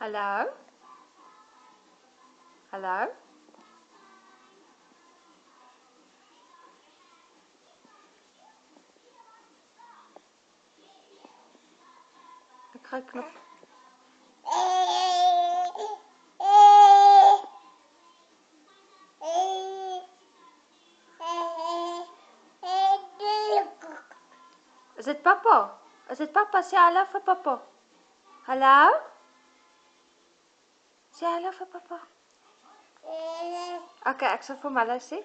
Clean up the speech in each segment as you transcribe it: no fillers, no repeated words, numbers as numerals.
Hallo? Hallo? Ik ga knop. Is dit papa? Is dit papa? Sê hallo vir papa. Hallo? Sê hallo vir papa. Okay, ek sal vir hom hallo sê.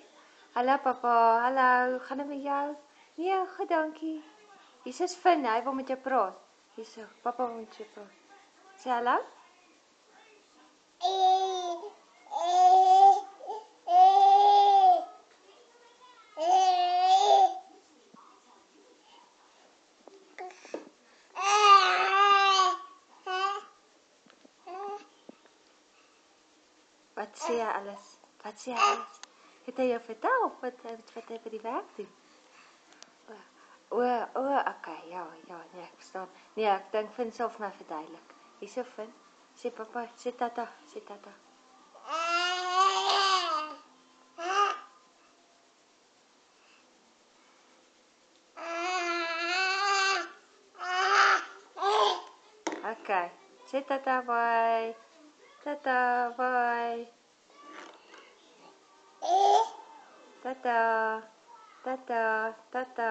Hallo papa, hallo, gaan dit met jou? Nee, goed, dankie. Hier is Finn, hy wil met jou praat. Hierso, papa wil met jou praat. Sê hallo. Wat sê hy alles? Wat sê hy alles? Het hy jou vertel wat hy by die werk doen? Okay, ja, nee, ek verstaan. Nee, ek dink Finn sal vir my verduidelik. Hierso Finn, sê papa, sê tata, sê tata. Okay, sê tata, bye. Tata, bye. Tata, tata, tata.